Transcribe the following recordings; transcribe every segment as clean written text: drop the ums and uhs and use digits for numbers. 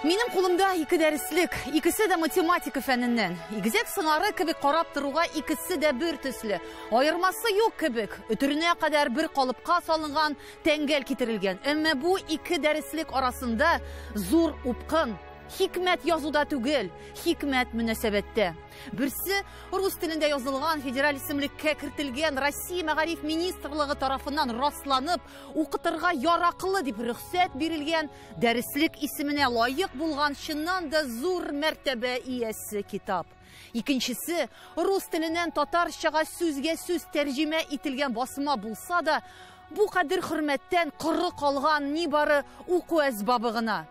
Минем кулымда ике дәреслек, икесе дә математика фәненнән. Игезәк сыңары кебек карап торуга икесе дә бер төсле. Аермасы юк кебек, өтеренә кадәр бер калыпка салынган, тәңгәл китерелгән. Әмма бу ике дәреслек арасында зур упкын. Хикмәт язуда түгел, хикмәт мөнәсәбәттә. Берсе рус телендә язылган федераль исемлеккә кертелгән Россия мәгариф министрлыгы тарафыннан расланып, укытырга яраклы дип рөхсәт бирелгән, дәреслек исеменә лаек булган чыннан да зур мәртәбә иясе китап. Икенчесе рус теленнән татарчага сүзгә сүз тәрҗемә ителгән басма булса да, бу кадәр хөрмәттән коры калган нибары уку әсбабы гына.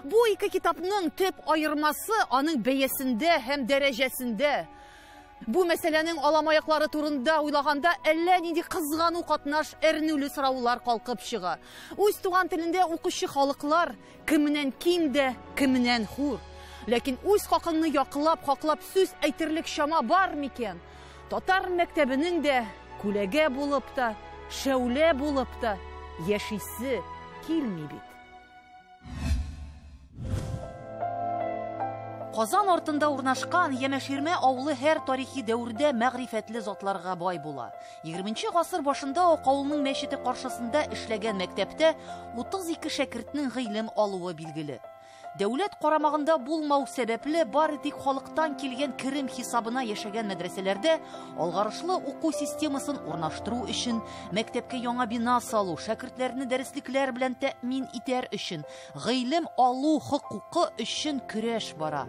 Бу ике китапның төп айырмасы аның бәясендә һәм дәрәҗәсендә. Бу мәсьәләнең аламаяклары турында уйлаганда әллә нинди кызгану катнаш әрнүле сораулар калкып чыга. Үз туган телендә укучы халыклар кемнән ким дә, кемнән хур. Ләкин үз хакыңны яклап сүз әйтерлек чама бар микән? Татар мәктәбенең дә күләгә булып та, шәүлә булып та яшисе килми бит. Казан артында урнашкан Ямәширмә авылы һәр тарихи дәврдә мәгърифәтле затларга бай була. 20нче гасыр башында ак авылның мәчете каршысында эшләгән мәктәптә 32 шәкертнең гыйлем алуы билгеле. Дәүләт карамагында булмау сәбәпле бары тик халыктан килгән керем хисабына яшәгән мәдрәсәләрдә алгарышлы уку системасын урнаштыру өчен, мәктәпкә яңа бина салу, шәкертләрне дәреслекләр белән тәэмин итәр өчен, гыйлем алу хокукы өчен көрәш бара.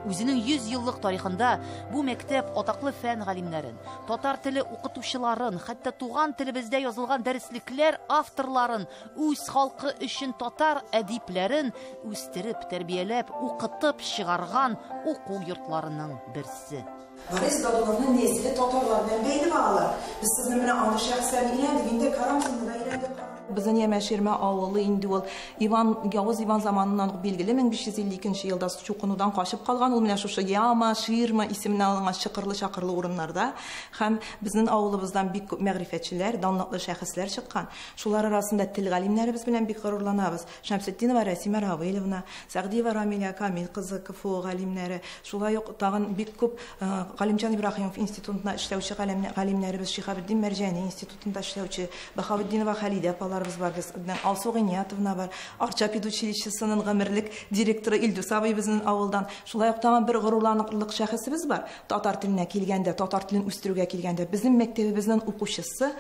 Үзенең 100 еллык тарихында бу мәктәп атаклы фән галимнәрен, татар теле укытучыларын, хәтта туган телебездә язылган дәреслекләр авторларын, үз халкы өчен татар әдипләрен үстереп, тәрбияләп, укытып чыгарган уку йортларының берсе. Борис Годуновның незле татарлардан бәйле bağlı. Biz sizni менә аны шәхсән өйрәндек, инде карамсызны өйрәндек. Bizning Ямәширмә авылы инде ул Явыз Иван заманынан билгеле 1552 елда чукынудан качып калган. Ул менә шушы Яма, Ширма исеменә алынган чакырлы урыннарда һәм безнең авылыбыздан бик күп мәгърифәтчеләр, данлыклы шәхесләр чыккан. Шулар арасында тел галимнәребез белән бик горурланабыз. Шәмсетдинова Рәсимә Равиловна, Сәгъдиева Рамилә Камил кызы КФУ галимнәре, шулай ук тагын бик күп Галимҗан Ибраһимов институтында эшләүче галимнәребез, Шихабетдин Мәрҗани институтында эшләүче, Баһаветдинова Халидә апаларыбыз бар, безнең Алсу Гыйниятовна бар, Арча педучилищесының гомерлек директоры Илдус абый безнең авылдан. Шулай ук тагын бер горурланырлык шәхесебез бар. Татар теленә килгәндә, татар телен үстерүгә килгәндә, безнең мәктәбебезнең укучысы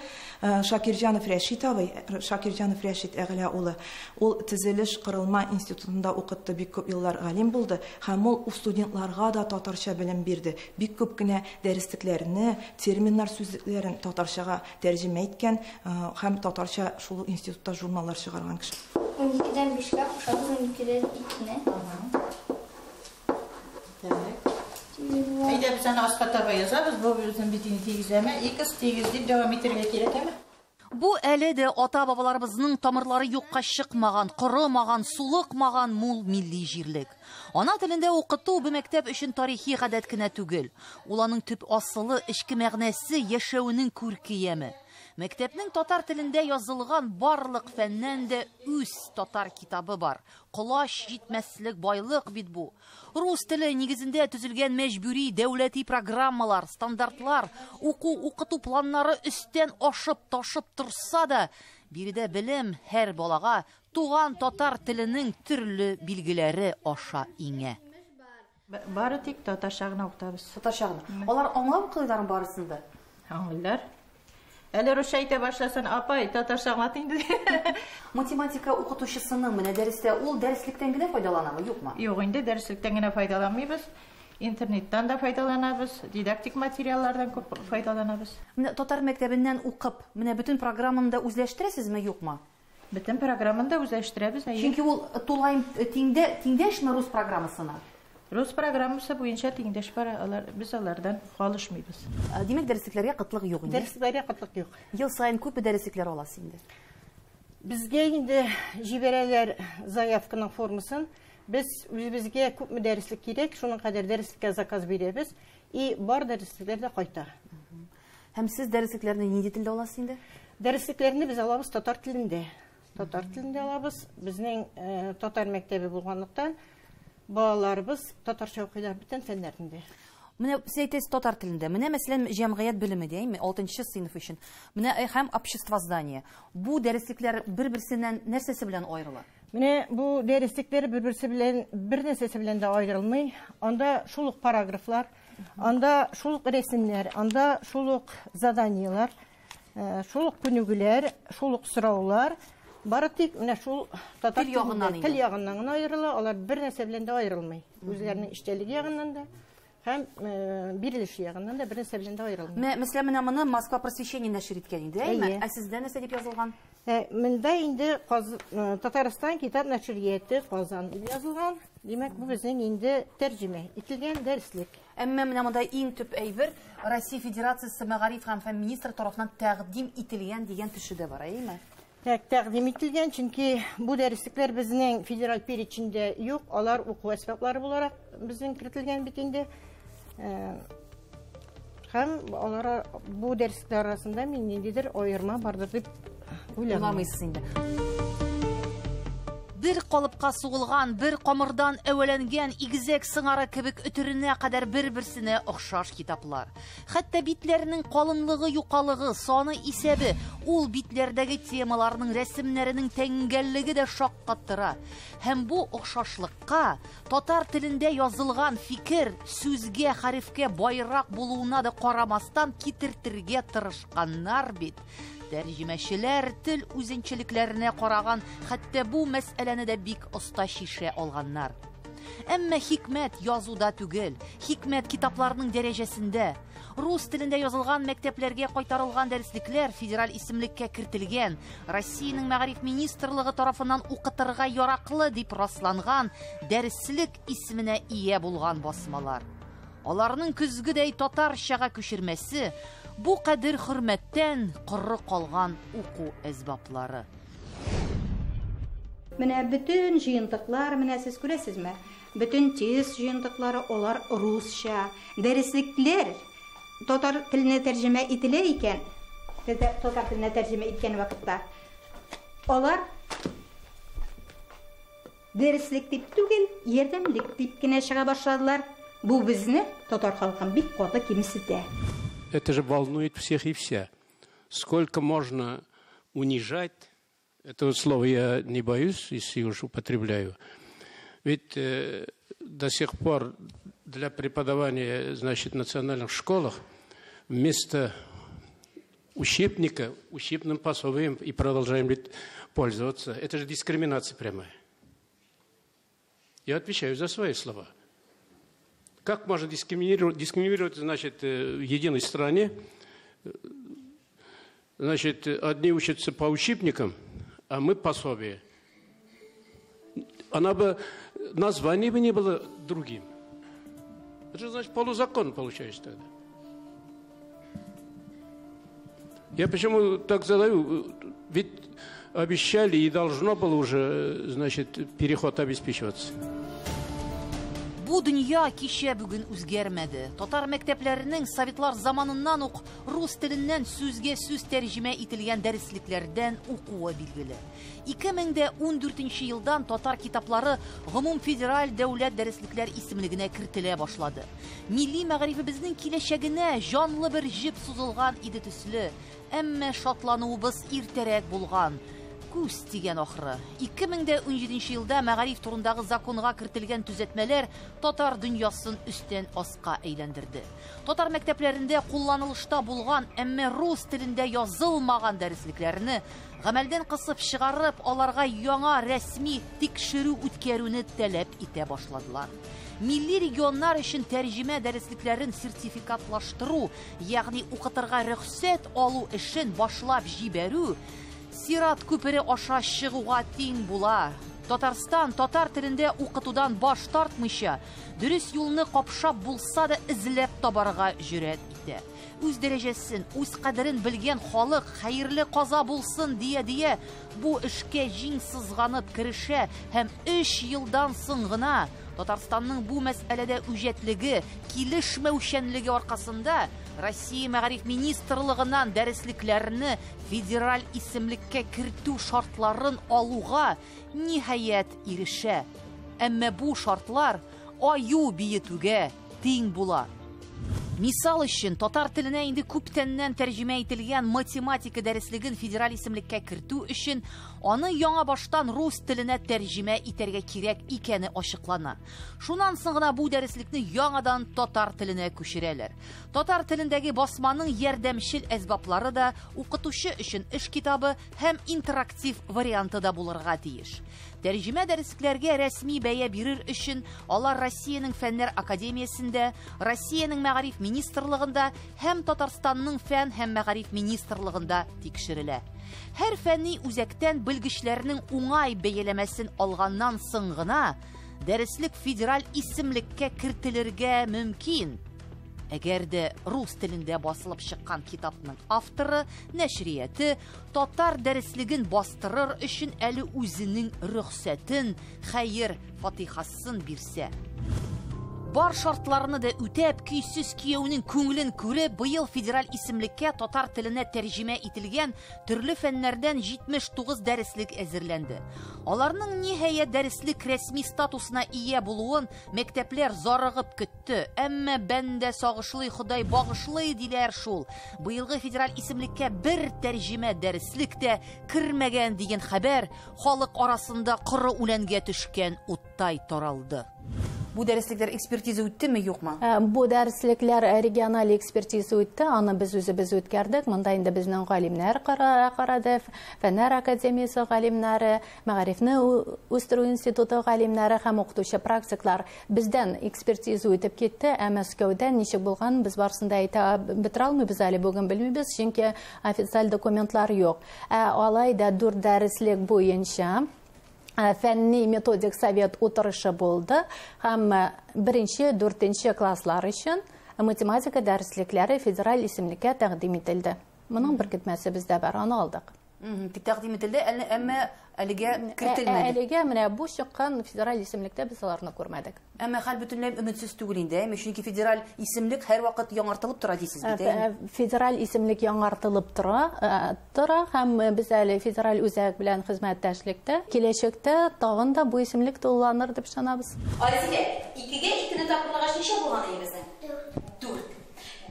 Шакирҗанов Рәшит абый, Шакирҗанов Рәшит әгълә улы. Ул төзелеш кырылма институтында укытты, бик күп еллар галим булды һәм ул студентларга да татарча белем бирде. Бик күп кенә дәреслекләрне, терминнар, сүзлекләрен татарчага тәрҗемә иткән һәм татарча шул институтта журналлар чыгарган кеше. 12-дән 5-кә ошады, 12-дән 2-не. Әйдә без аны аска таба язабыз, бу безнең битini тигезләмә, икес тигез дип дәвам итәргә кирәкме? Бу әле дә ата-бабаларыбызның тамырлары юкка чыкмаган, корымаган, сулыкмаган мул милли җирлек. Ана телендә укыту бу мәктәп өчен тарихи гадәт кенә түгел. Ул аның төп асылы, эчке мәгънәсе, яшәүнең күрке яме. Мәктәпнең татар телендә язылган барлык фәннән дә үз татар китабы бар. Колаш җитмәслек байлык бит бу. Рус теле нигезендә төзелгән мәҗбүри дәүләти программалар, стандартлар, укыту планнары өстән ашып-ташып торса да, биредә белем һәр балага туган татар теленең төрле билгеләре аша иңә. Бары тик татарча гына укытабыз. Татарча гына. Алар аңлап укыйлар барысында. Аңлыйлар. Әле русча әйтә башласын, апай, татарча аңлат инде. Математика укытучысының менә дәрестә ул дәреслектән генә файдаланамы, юкмы? Юк, инде дәреслектән генә файдаланмыйбыз. Интернеттан да файдаланабыз, дидактик материаллардан күп файдаланабыз. Менә татар мәктәбеннән укып, менә бөтен программаны үзләштерәсезме, юкмы? Бөтен программаны да үзләштерәбез. Чөнки ул тулайым тиңдәшме рус программасына? Рус программасы буенча тиңдәш бар, без алардан калышмыйбыз. Димәк, дәреслекләргә кытлык юк инде. Дәресләргә кытлык юк. Ел сайын күп дәреслекләр аласыз инде. Безгә инде җибәрәләр заявканың формасын. Без үзебезгә күп дәреслек кирәк, шуның кадәр дәреслеккә заказ бирәбез и бар дәреслекләр дә кайта. Һәм сез дәреслекләрне нинди телдә аласыз инде? Дәреслекләрне без алабыз татар телендә. Татар телендә алабыз. Безнең татар мәктәбе булганлыктан балаларыбыз татарча укыйлар бүтән фәннәрендә. Менә сез әйтәсез татар телендә. Менә мәсәлән җәмгыять белеме дияме, 6-нчы сыйныф өчен. Менә һәм обществознание. Бу дәреслекләр бер-берсеннән нәрсәсе белән аерыла? Менә бу дәреслекләр бер-берсе белән бер нәрсәсе белән дә аерылмый. Анда шул ук параграфлар, анда шул ук рәсемнәр, анда шул ук заданиялар, шул ук күнегүләр, шул ук сораулар. Бары тик менә шул татар тел ягыннан гына аерыла, алар бер нәрсә белән дә аерылмый. Үзләренең эчтәлеге ягыннан да һәм бирелеш ягыннан да бер нәрсә белән дә аерылмый. Мәсәлән, менә моны Москва просвещение нәшер иткән инде, әйме? Ә сездә нәрсә дип язылган? Монда инде Татарстан китап нәшрияты Казан дип язылган. Димәк, бу безнең инде тәрҗемә ителгән дәреслек. Әмма менә монда иң төп әйбер Россия Федерациясе мәгариф һәм фән министры тарафыннан тәкъдим ителгән дигән төшедә бар, әйме? Тәкъдим итилгән, чөнки бу дәреслекләр безнең федераль перечендә юк, алар уку әсбаплары буларак безнең кертелгән бит инде. Һәм алар бу дәресләр арасында мин ниндидер аерма бардыр дип уйламыйсыз инде. Бер калыпка сугылган, бер камырдан әвәләнгән игезәк сыңары кебек өтеренә кадәр бер-берсенә охшаш китаплар. Хәтта битләренең калынлыгы, юкалыгы, саны исәбе, ул битләрдәге темаларның рәсемнәренең тәңгәллеге дә шаккаттыра. Һәм бу охшашлыкка татар телендә язылган фикер сүзгә, хәрефкә байрак булуына да карамастан китертергә тырышканнар бит. Тәрҗемәчеләр тел үзенчелекләренә караган, хәтта бу мәсьәләне дә бик оста шишә алганнар. Әмма хикмәт язуда түгел, хикмәт китапларның дәрәҗәсендә. Рус телендә язылган мәктәпләргә кайтарылган дәреслекләр федераль исемлеккә кертелгән, Россиянең мәгариф министрлыгы тарафыннан укытырга яраклы дип расланган дәреслек исеменә ия булган басмалар. Аларның көзгедәй татарчага күчермәсе бу кадәр хөрмәттән коры калган уку әсбаплары. Менә бүтән җыентыклар, менә сез күрәсезме? Бүтән тез җыентыклары алар русча, дәреслекләр татар теленә тәрҗемә ителә икән. Татар теленә тәрҗемә иткән вакытта алар дәреслек дип түгел, ярдәмлек дип кенә чыга башладылар. Бу безне татар халкын бик каты кимсетә. Это же волнует всех и вся. Сколько можно унижать, этого слова я не боюсь, если уж употребляю. Ведь до сих пор для преподавания, значит, в национальных школах вместо учебника, учебным пособием и продолжаем пользоваться. Это же дискриминация прямая. Я отвечаю за свои слова. Как можно дискриминировать, значит, в единой стране? Значит, одни учатся по учебникам, а мы пособие. Она бы, название бы не было другим. Это же, значит, полузакон получается тогда. Я почему так задаю? Ведь обещали и должно было уже, значит, переход обеспечиваться. Бу дөнья кичә бүген үзгәрмәде. Татар мәктәпләренең советлар заманыннан ук рус теленнән сүзгә сүз тәрҗемә ителгән дәреслекләрдән укуы билгеле. 2014 елдан татар китаплары гомум федераль дәүләт дәреслекләр исемлегенә кертелә башлады. Милли мәгарифебезнең киләчәгенә җанлы бер җеп сузылган иде төсле, әмма шатлануыбыз иртәрәк булган. Күз тигән ахры. 2017 елда мәгариф турындагы законга кертелгән төзәтмәләр татар дөньясын өстән аска әйләндерде. Татар мәктәпләрендә кулланылышта булган, әмма рус телендә язылмаган дәреслекләрне гамәлдән кысып чыгарып, аларга яңа рәсми тикшерү үткәрүне таләп итә башладылар. Милли регионнар өчен тәрҗемә дәреслекләрен сертификатлаштыру, ягъни укытырга рөхсәт алу эшен башлап җибәрү Сират күпере аша чыгуга тиң була. Татарстан татар телендә укытудан баш тартмыйча, дөрес юлны капшап булса да эзләп табарга җөрәт итә. Үз дәрәҗәсен, үз кадерен белгән халык хәерле каза булсын дия бу эшкә җиң сызганып керешә һәм 3 елдан соң гына Татарстанның бу мәсьәләдә үҗәтлеге, килешмәүчәнлеге аркасында Россия мәгариф министрлыгыннан дәреслекләрне федераль исемлеккә кертү шартларын алуга ниһаять ирешә. әмма бу шартлар аю биетүгә тиң була. Мисал өчен, татар теленә инде күптәннән тәрҗемә ителгән математика дәреслеген федераль исемлеккә кертү өчен аны яңа баштан рус теленә тәрҗемә итәргә кирәк икәне ачыклана. Шуннан соң гына бу дәреслекне яңадан татар теленә күчерәләр. Татар телендәге басманың ярдәмчел әсбаплары да укытучы өчен эш китабы һәм интерактив варианты да булырга тиеш. Тәрҗемә дәресләргә рәсми бәя бирер өчен алар Россиянең Фәннәр академиясендә, Россиянең Мәгариф министрлыгында һәм Татарстанның Фән һәм Мәгариф министрлыгында тикшерелә. Һәр фәнни үзәктән белгечләрнең уңай бәяләмәсен алганнан соң гына дәреслек федераль исемлеккә кертелергә мөмкин. Әгәр дә рус телендә басылып чыккан китапның авторы, нәшрияте татар дәреслеген бастырыр өчен әле үзенең рөхсәтен, хәер, фатихасын бирсә. Бар шартларны да үтәп, көйсез кияүнең күңелен күреп, быел федераль исемлеккә татар теленә тәрҗемә ителгән төрле фәннәрдән 79 дәреслек әзерләнде. Аларның ниһаять дәреслек рәсми статусына ия булуын мәктәпләр зарыгып көтте. Әмма бәндә сагышлый, Ходай багышлый диләр шул. Быелгы федераль исемлеккә бер тәрҗемә дәреслек тә кермәгән дигән хәбәр халык арасында коры үләнгә төшкән уттай таралды. Бу дәреслекләр экспертиза үттеме, юкмы? Бу дәреслекләр региональ экспертиза үтте, аны без үзебез үткәрдек. Монда инде безнең галимнәр карады, Фәннәр академиясе галимнәре, Мәгарифне үстерү институты галимнәре һәм укытучы практиклар бездән экспертиза үтеп китте. Ә Мәскәүдә ничек булган, без барсында әйтә бетә алмыйбыз әле, бүген белмибез, чөнки официаль документлар юк. Алай да 4 дәреслек буенча фәнни методик совет утырышы булды һәм 1-4 класслар өчен математика дәреслекләре федераль исемлеккә тәкъдим ителде. Моның бер китмәсе бездә бар, аны алдык. Тәкъдим ителде, әмма әлегә кертелмәде. Әлегә менә бу чыккан федераль исемлектә без аларны күрмәдек. Әмма хәл бөтенләй өметсез түгел инде, чөнки федераль исемлек һәр вакыт яңартылып тора дисез бит. Федераль исемлек яңартылып тора һәм без әле федераль үзәк белән хезмәттәшлектә, киләчәктә тагын да бу исемлек тулланыр дип санабыз. Айзилә, 2-гә 2-не тапкырлагач ничә булган инде? 4.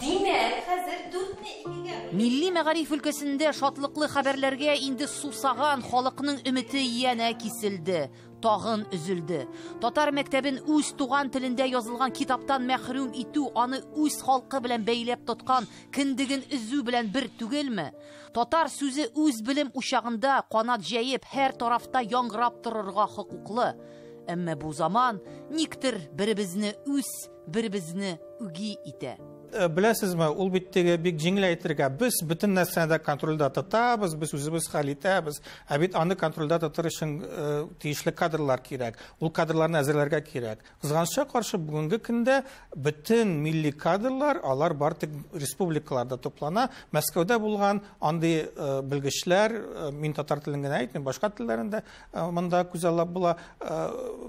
Димәк, хәзер 4-не 2-гә. Милли мәгариф өлкәсендә шатлыклы хәбәрләргә инде сусаган халыкның өмете янә киселде, тагын üzülде. Татар мәктәбен үз туган телендә язылган китаптан мәхрүм итү аны үз халкы белән бәйләп тоткан киндеген üzү белән бер түгелме? Татар сүзе үз белем учагында канат җәеп һәр тарафта яңгырап торырга хокуклы. Әмма бу заман никтер беребезне үз, беребезне үги итә. Беләсезме, ул бит теге бик җиңел әйтергә, без бөтен нәрсәне контрольдә тотабыз, без үзебез хәл итәбез. Ә бит аны контрольдә тотыр өчен тиешле кадрлар кирәк. Ул кадрларны әзерләргә кирәк. Кызганычка каршы бүгенге көндә бөтен милли кадрлар, алар бар тик республикаларда топлана. Мәскәүдә булган андый белгечләр, мин татар телен генә әйтмим, башка телләрендә монда күзаллап була.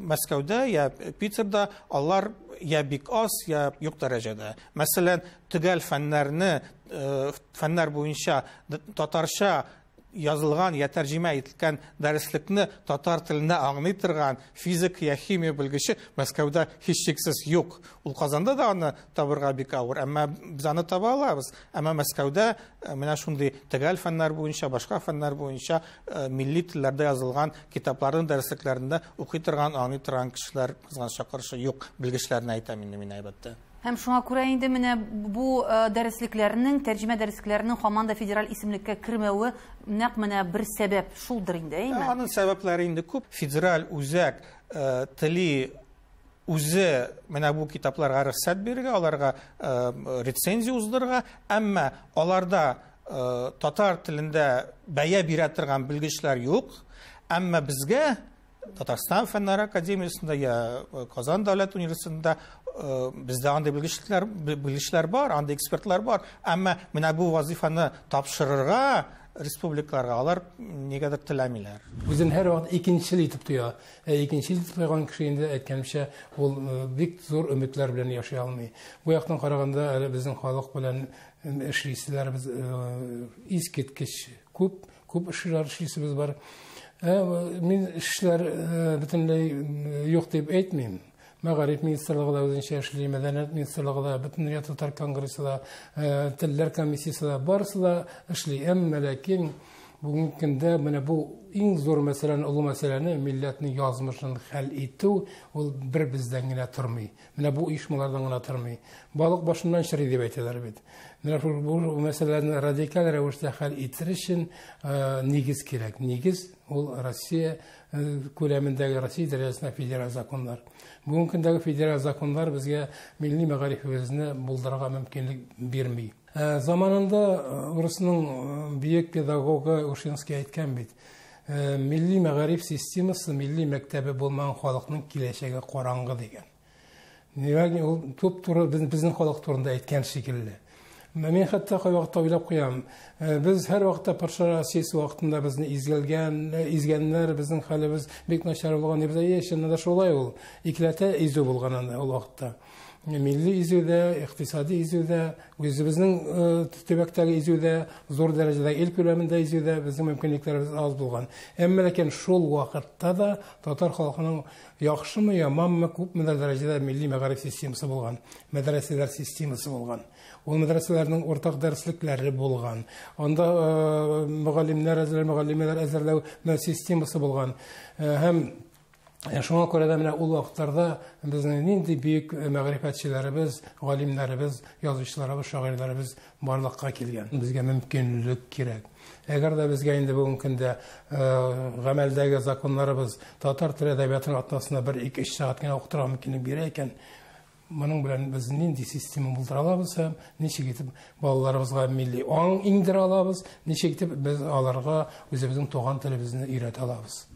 Мәскәүдә я Питерда алар я бик аз, я юк дәрәҗәдә. Мәсәлән, төгәл фәннәр буенча татарча язылган я тәрҗемә ителгән дәреслекне татар теленә аңлый торган физик я химия белгече Мәскәүдә һичшиксез юк. Ул Казанда да аны табырга бик авыр, әмма без аны таба алабыз. Әмма Мәскәүдә менә шундый төгәл фәннәр буенча, башка фәннәр буенча милли телләрдә язылган китапларын дәреслекләрендә укый торган, аңлый торган кешеләр кызганычка каршы юк. Белгечләрне әйтәм инде мин әйбәттә. Һәм шуңа күрә инде менә бу дәреслекләрнең, тәрҗемә дәреслекләренең һаман да федераль исемлеккә кермәве нәкъ менә бер сәбәп шулдыр инде, әйме? Аның сәбәпләре инде күп. Федераль үзәк тели үзе менә бу китапларга рөхсәт бирергә, аларга рецензия уздырырга, әмма аларда татар телендә бәя бирә торган белгечләр юк. Әмма безгә Татарстан Фәннәр академиясендә я Казан дәүләт университетында бездә андый белгечләр бар, андый экспертлар бар. Әмма менә бу вазифаны тапшырырга республикаларга алар нигәдер теләмиләр. Үзен һәр вакыт икенчел итеп тоя. Икенчел итеп торган кеше инде әйткәнчә, ул бик зур өметләр белән яши алмый. Бу яктан караганда әле безнең халык белән эшләр, без искиткеч күп эшләр эшлисебез бар. Мин эшләр бөтенләй юк дип әйтмим. Мәгариф министрлыгында үзенчә эшли, мәдәният министрлыгында, бөтенләй татар конгрессында, телләр комиссиясында барысында эшли. Ләкин бүгенге көндә менә бу иң зур мәсьәләне, олы мәсьәләне, милләтнең язмышын хәл итү, ул бер бездән генә тормый. Менә бу оешмалардан гына тормый. Балык башыннан чырый дип әйтәләр бит. Менә бу мәсьәләне радикаль рәвештә хәл итер өчен нигез кирәк. Нигез ул Россия күләмендәге, Россия дәрәҗәсендә федераль законнар. Бүгенге көндәге федераль законнар безгә милли мәгарифебезне булдырырга мөмкинлек бирми. Заманында Урысның бөек педагогы Ушинский әйткән бит. Милли мәгариф системасы, милли мәктәбе булмаган халыкның киләчәге караңгы дигән. Ягъни ул туп-туры безнең халык турында әйткән шикелле. Мен хәтта кай вакытта уйлап куям. Без һәр вакытта Патша сессия вакытында безне изгәннәр, безнең хәлебез бик начар булган дип әйтәчәк, да шулай ул. Икеләтә изү булган анда ул вакытта. Милли изүдә, икътисади изүдә, үзебезнең төбәктәге изүдә, зур дәрәҗәдә ил күләмендә изүдә безнең мөмкинлекләребез аз булган. Әмма ләкин шул вакытта да татар халкының яхшымы, яманмы, күпме дәрәҗәдә милли мәгариф системасы булган, мәдрәсәләр системасы булган. Ул мәдрәсәләрнең уртак дәреслекләре булган. Анда мөгаллимнәр әзерләү системасы булган. Һәм шуңа күрә дә менә ул вакытларда безнең нинди бөек мәгърифәтчеләребез, галимнәребез, язучыларыбыз, шагыйрьләребез барлыкка килгән. Безгә мөмкинлек кирәк. Әгәр дә безгә инде бүгенге көндә гамәлдәге законнарыбыз татар теле әдәбиятының атнасына 1-2 сәгать кенә укытырга мөмкинлек бирә икән, моның белән без нинди система булдыра алабыз һәм ничек итеп балаларыбызга милли аң иңдерә алабыз, ничек итеп без аларга үзебезнең туган телебезне өйрәтә алабыз.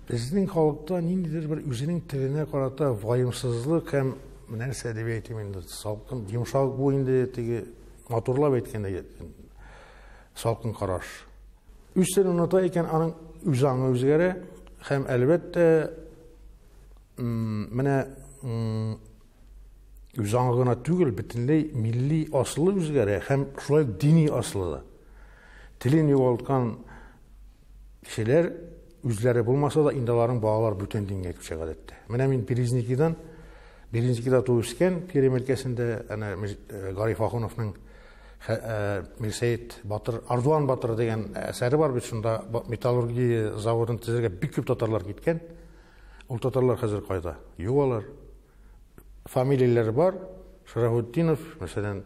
Безнең халыкта ниндидер бер үзенең теленә карата ваемсызлык һәм нәрсә дип әйтим инде, салкын, йомшак бу инде теге матурлап әйткәндә салкын караш. Үсен уната икән аның үз аңы үзгәрә һәм әлбәттә менә үз аңы гына түгел, бөтенләй милли асылы үзгәрә һәм шулай дини асылы да. Телен югалткан кешеләр үзләре булмаса да индаларын балалар бүтән дингә күчә гадәттә. Менә мин Березникида туып үскән, Пермь өлкәсендә ана Гариф Ахуновның Мирсәет Батыр, Ардуан Батыр дигән әсәре бар бит, шунда металлургия заводын төзергә бик күп татарлар киткән. Ул татарлар хәзер кайда? Югалар. Фамилияләре бар. Шарафутдинов, мәсәлән,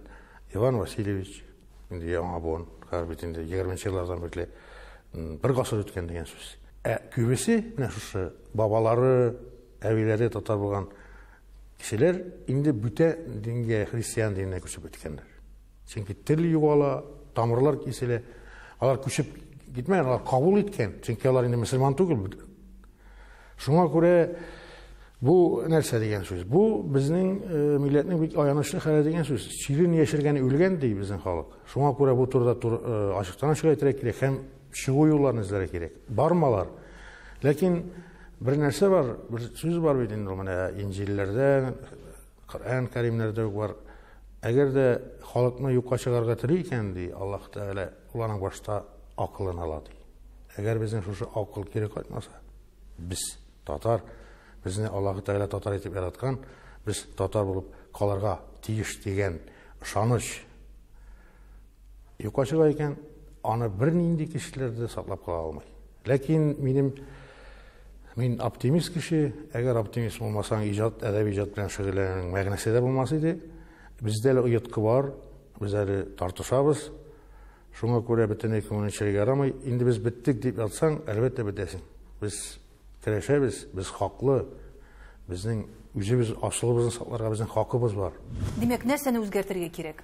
Иван Васильевич, инде яңа буын, хәрбит инде 20 еллардан бирле бер гасыр үткән дигән сүз. Күбесе, менә шушы бабалары, әбиләре татар булган кешеләр инде бүтә дингә, христиан диненә күчеп үткәннәр. Чөнки тел югала, тамырлар киселә. Алар күчеп китмәгән, алар кабул иткән. Чөнки алар инде мөселман түгел. Шуңа күрә бу нәрсә дигән сүз. Бу безнең милләтнең бик аянычлы хәле дигән сүз. Ширин яшергән үлгән ди безнең халык. Шуңа күрә бу турыда ачыктан ачык әйтергә кирәк һәм чыгу юлларын эзләргә кирәк. Бармалар. Ләкин бер нәрсә бар, бер сүз бар бит инде менә Инҗилләрдә, Коръән Кәримнәрдә бар. Әгәр дә халыкны юкка чыгарга тели икән ди, Аллаһ Тәгалә уларның башта акылын ала ди. Әгәр безнең шушы акыл кире кайтмаса, без татар, безне Аллаһ Тәгалә татар итеп яраткан, без татар булып калырга тиеш дигән ышаныч юкка чыга икән, аны бернинди кешеләр дә саклап кала алмый. Ләкин мин оптимист кеше, әгәр оптимист булмасаң, әдәби иҗат белән шөгыльләнүнең мәгънәсе дә булмас иде. Бездә әле ояткы бар, без әле тартышабыз. Шуңа күрә бөтенләй күңелчә ярамый. Инде без биттек дип ятсаң, әлбәттә бетәсең. Без көрәшәбез, без хаклы. Безнең үзебез асылыбызны сакларга безнең хакыбыз бар. Димәк, нәрсәне үзгәртергә кирәк?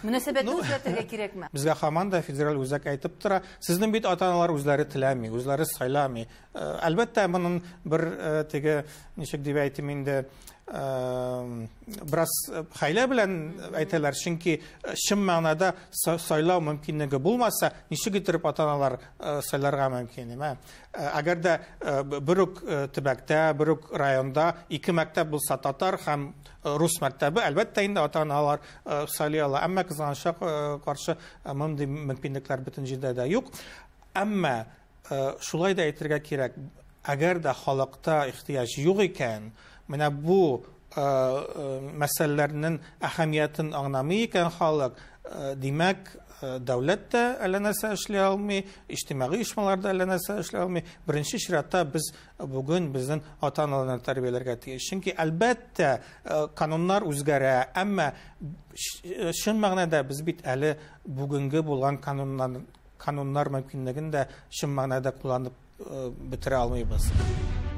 Мөнәсәбәтне үзгәртергә кирәкме? Безгә һаман да федераль үзәк әйтеп тора, сезнең бит ата-аналар үзләре теләми, үзләре сайламый. Әлбәттә, моның бер теге ничек дип әйтим инде, бераз хәйлә белән әйтәләр, чөнки чын мәгънәдә сайлау мөмкинлеге булмаса, ничек итеп ата-аналар сайларга мөмкин? Әгәр дә бер үк төбәктә, бер үк районда 2 мәктәп булса татар һәм рус мәктәбе, әлбәттә инде ата-аналар сайлый ала. Әмма кызганычка каршы мондый мөмкинлекләр бөтен җирдә дә юк. Әмма шулай да әйтергә кирәк, әгәр дә халыкта ихтыяҗ юк икән, менә бу мәсьәләләрнең әһәмиятен аңламый икән халык, димәк, дәүләт тә әллә нәрсә эшли алмый, иҗтимагый оешмалар да әллә нәрсә эшли алмый. Беренче чиратта без бүген безнең ата-аналарны тәрбияләргә тиеш. Чөнки әлбәттә кануннар үзгәрә, әмма чын мәгънәдә без бит әле бүгенге булган кануннар мөмкинлеген дә чын мәгънәдә кулланып бетерә алмыйбыз.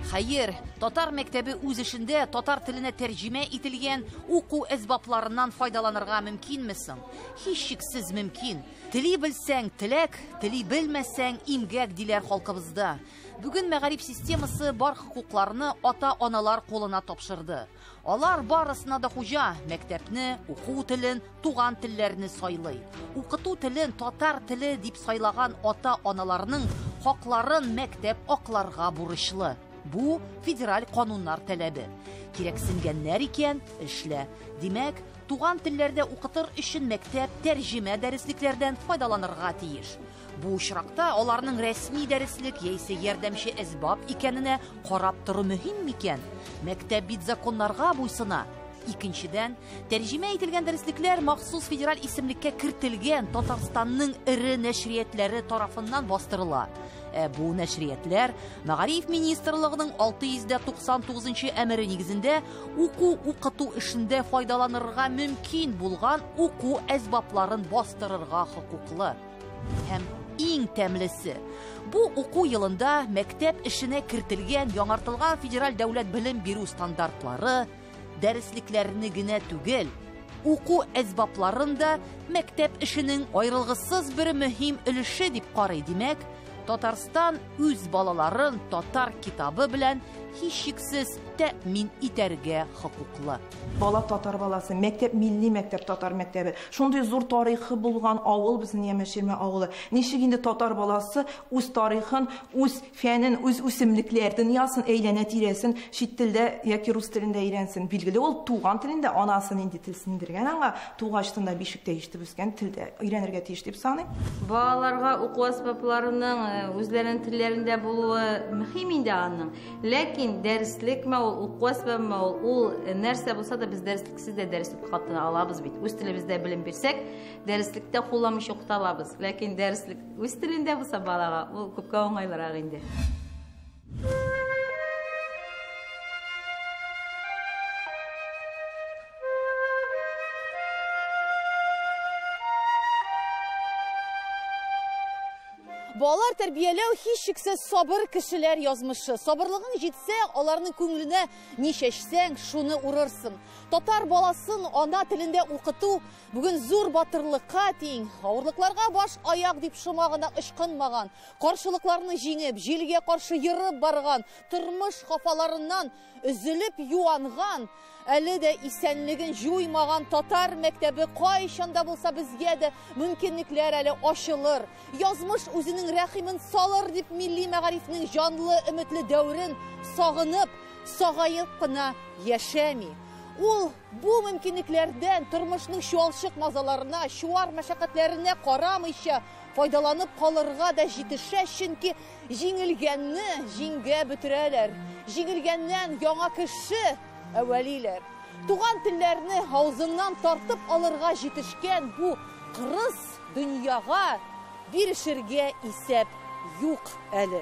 Хәер, татар мәктәбе үз эшендә татар теленә тәрҗемә ителгән уку әсбапларыннан файдаланырга мөмкинме соң? Һичшиксез мөмкин. Тели белсәң теләк, тели белмәсәң имгәк диләр халкыбызда. Бүген мәгариф системасы бар хукукларны ата-аналар кулына тапшырды. Алар барысына да хуҗа, мәктәпне, уку телен, туган телләрне сайлый. Укыту телен татар теле дип сайлаган ата-аналарның хакларын мәктәп акларга бурычлы. Бу федераль кануннар таләбе. Кирәксенгәннәр икән, эшлә. Димәк, туган телләрдә укытыр өчен мәктәп тәрҗемә дәреслекләрдән файдаланырга тиеш. Бу очракта аларның рәсми дәреслек яисә ярдәмче әсбаб икәненә карап тору мөһим микән? Мәктәп бит законнарга буйсына. Икенчедән, тәрҗемә ителгән дәреслекләр махсус федераль исемлеккә кертелгән Татарстанның ире нәшриятләре тарафыннан бастырыла. Бу нәшриятләр Мәгариф министрлыгының 699 әмере нигезендә уку-укыту эшендә файдаланырга мөмкин булган уку әсбапларын бастырырга хокуклы. Һәм иң тәмлесе, бу уку елында мәктәп эшенә кертелгән яңартылган федераль дәүләт белем бирү стандартлары дәреслекләрне генә түгел, уку әсбапларын да мәктәп эшенең аерылгысыз бер мөһим өлеше дип карый. Димәк, Татарстан үз балаларын татар китабы белән һичшиксез тәэмин итәргә хокуклы. Бала татар баласы, мәктәп милли мәктәп татар мәктәбе. Шундый зур тарихы булган авыл безнең Ямәширмә авылы. Ничек инде татар баласы үз тарихын, үз фәнен, үз үсемлекләр дөньясын әйләнә тирәсен чит телдә яки рус телендә өйрәнсен. Билгеле, ул туган телендә анасын инде телсендергән, аңа тугачтында бишектә ишетеп үскән телдә өйрәнергә тиеш дип саныйм. Балаларга уку әсбапларының үзләренең телләрендә булуы мөһим инде аның. Ләкин дәреслек уку әсбабы ул нәрсә булса да без дәреслексез дә дәреслек катына алабыз бит. Үз телебездә белем бирсәк, дәреслектә кулланмыйча укыта алабыз. Ләкин дәреслек үз телендә булса балага ул күпкә уңайлырак инде. Балалар тәрбияләү һичшиксез сабыр кешеләр язмышы. Сабырлыгың җитсә, аларның күңеленә ни чәчсәң, шуны урырсың. Татар баласын ана телендә укыту бүген зур батырлыкка тиң. Авырлыкларга баш аяк дип шомагына ышкынмаган, каршылыкларны җиңеп, җилгә каршы йырып барган, тормыш хафаларыннан өзелеп юанган, әле дә исәнлеген җуймаган татар мәктәбе кайчанда булса безгә дә мөмкинлекләр әле ачылыр. Язмыш үзенең рәхимен салыр дип милли мәгарифнең җанлы, өметле дәврен сагынып, сагаеп кына яшәми. Ул бу мөмкинлекләрдән тормышның чуалчык мазаларына, чуар мәшәкатьләренә карамыйча файдаланып калырга да җитешә, чөнки җиңелгәнне җиңгә бетерәләр. Җиңелгәннән яңа кеше әвәлиләр. Туган телләрне авызыннан тартып алырга җитешкән бу кырыс дөньяга бирешергә исәп юк әле.